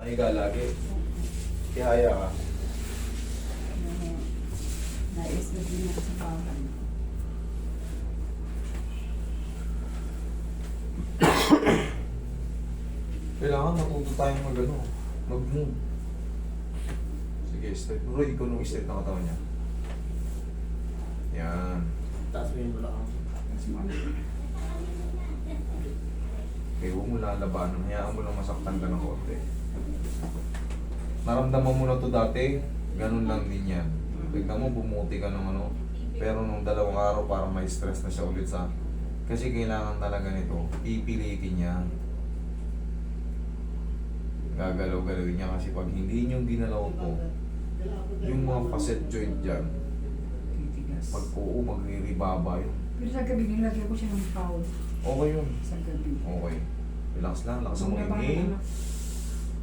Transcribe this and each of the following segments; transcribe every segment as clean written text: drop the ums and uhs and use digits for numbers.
Mahiga lagi. Ihaya ka. Nais na din ako sa bahay. Kailangan matuto tayong mag-move. Sige, straight. Roy, ikaw nung straight na katawan niya. Yan. Taas mo yung balakang. Okay, huwag mo lalabanan. Hayaan mo lang masaktan ka ng konti. Naramdaman mo na to dati, ganun lang din yan. Tignan mo, bumuti ka ng ano. Pero nung 2 araw, parang may stress na siya ulit sa... Kasi kailangan talaga nito, pipilitin niya. Gagalaw-galawin niya kasi pag hindi niyo ginalaw to, yung mga facet joint dyan, Titigas. pag oo, magre-ribaba yun. Pero sa gabi, nilagyan ko siya ng foul. Okay yun. Sa gabi. Okay. Relax lang, lakas mo inhale.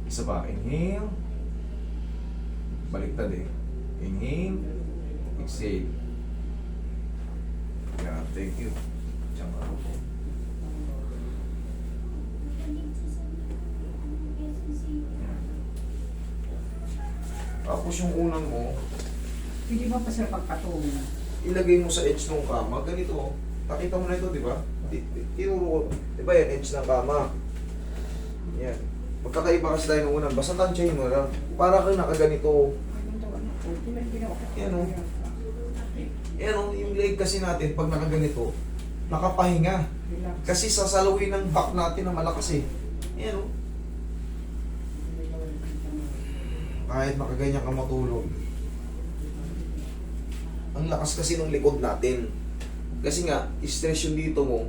Isa pa, inhale. Baliktad eh. Inhale. Exhale. Yeah, thank you. Diyan ka po. Yan. Tapos yung unang mo, Hindi ba pa sila pagpatong? ilagay mo sa edge ng kama. Ganito, oh. Nakita mo na ito, di ba? Tinuro ko. Di ba yan, edge ng kama? Yan. Magkakaiba kasi tayo ng unang. Basta tansyahin mo lang. Para kang nakaganito. Yan, oh. Yan o, yung leg kasi natin, pag nakaganito, nakapahinga. Relax. Kasi sasalawin ng back natin na malakas eh. Yan o. Kahit nakaganyan ka matulog. Ang lakas kasi ng likod natin. Kasi nga, stress yung dito mo.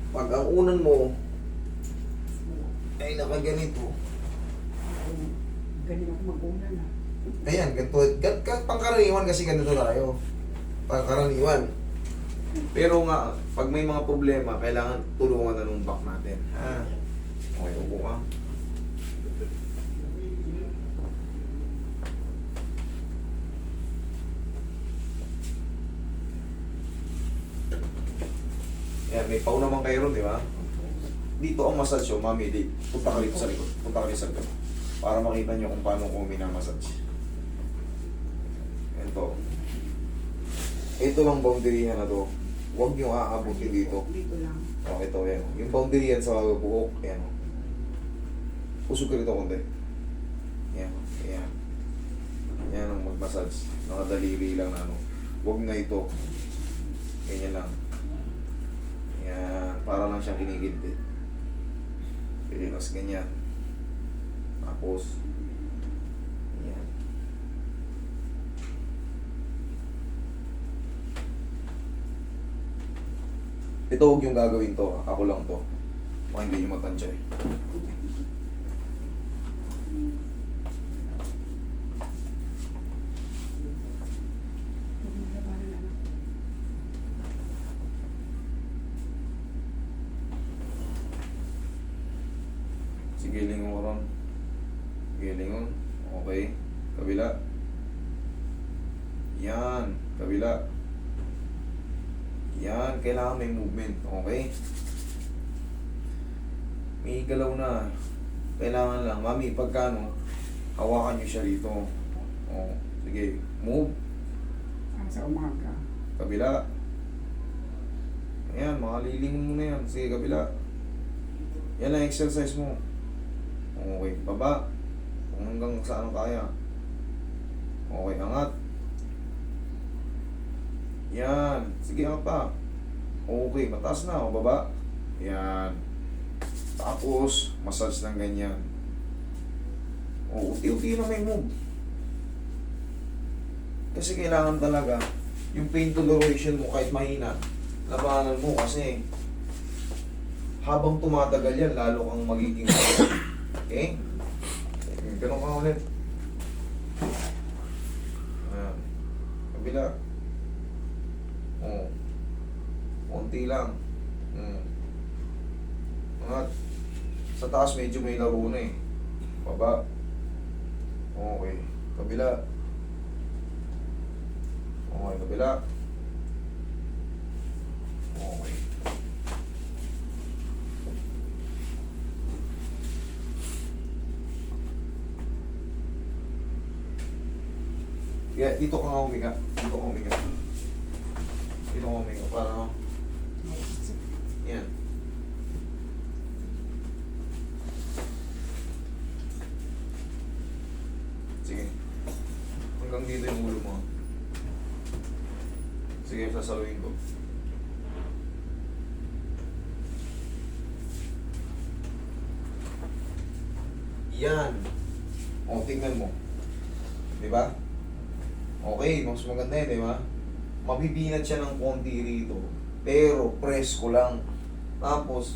Pag ang unan mo ay nakaganito. Ganyan ako mag-una na. Ayan, ganito. Pangkaraniwan kasi ganito tayo. Pangkaraniwan. Pero nga, pag may mga problema, kailangan tulungan na ng back natin. Ha? Okay, upo ka. Ayan, may pau naman kayo ron, di ba? Dito ang massage yung mami, dito. Punta ka dito sa likod. Punta ka dito sa likod. Para makita nyo kung paano ko minamassage. Ito. Ito lang boundary na to. Huwag nyo aabutin dito. Dito lang. O, ito, yan. Yung boundary yan sa buhok, yan. Usog ka rito konti. Yan, yan. Yan ang mag-massage. Nakadaliri lang na ano. Huwag na ito. Ganyan lang. Yan. Para lang siyang kinigilid. Pilipas ganyan. Tapos, yan. Ito huwag yung gagawin to. Ako lang to. Baka hindi nyo matansya eh. Sige, lingon ko ron. Sige, lingon. Okay. Kabila. Yan. Kabila. Yan. Kailangan may movement. Okay. May galaw na. Kailangan lang. Mami, pagkano, hawakan nyo siya rito. O, sige. Move. Sa umaga. Kabila. Ayan, makalilingon mo na yan. Sige, kabila. Yan ang exercise mo. Okay, baba. Kung hanggang saan kaya. Okay, angat. Yan. Sige, angat pa. Okay, mataas na. O, baba. Yan. Tapos, massage ng ganyan. O, uti-uti na may move. Kasi kailangan talaga yung pain toleration mo kahit mahina, labanan mo kasi habang tumatagal yan, lalo kang magiging okay? Ganun ka ulit. Ayan. Kabila. Oo. Konti lang. Angat. Sa taas medyo may laro na eh. Baba. Okay. Kabila. Okay, kabila. Okay. Kaya dito ka nga humiga. Dito ka humiga. Dito ka humiga. Para, yan. Sige. Hanggang dito yung ulo mo. Sige, sasaluhin ko. Yan. O, tingnan mo. Di ba? Okay, mas maganda yun, di ba? Mabibinat siya ng konti rito. Pero, presko lang. Tapos,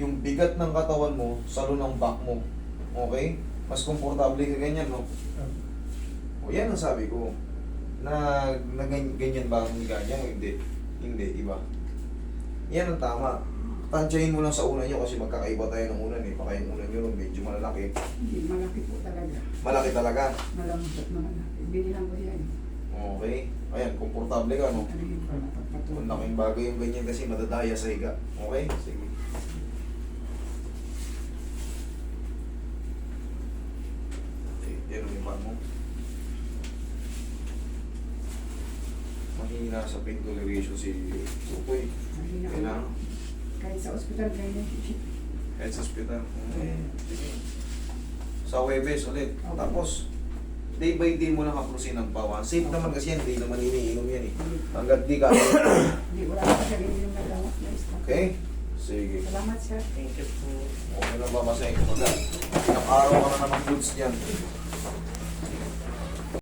yung bigat ng katawan mo, salo ng back mo. Okay? Mas komportable ka ganyan, no? O, yan ang sabi ko. Na ganyan ba ang higa niya o hindi? Hindi, iba. Yan ang tama. Tansyahin mo lang sa una nyo kasi magkakaiba tayo ng unan eh. Baka yung unan nyo rin medyo malalaki. Hindi, malaki po talaga. Malaki talaga. Malambot at malaki. Binilang ko yan. Okay. Ayan, komportable ka, no? Ano yun pala Ang pagpatuloy. laking bagay yung ganyan kasi madadaya sa higa. Okay? Sige. Okay, yan ang iba mo. Mahina sa pain toleration si Tutoy. Mahina ko. Kailangan. Kahit sa ospital, ganyan. Kahit sa hospital. Sige. Sa Webes ulit. Okay. Tapos, day by day mo lang aplusin ang bawa. Safe naman kasi yan, hindi naman iniinom yan eh. Hanggat di ka. Hindi, wala pa sa ganyan yung nagawa. Okay? Sige. Salamat, sir. Thank you po. Okay na ba masahin ko pagka? Ilang araw ka na naman goods dyan.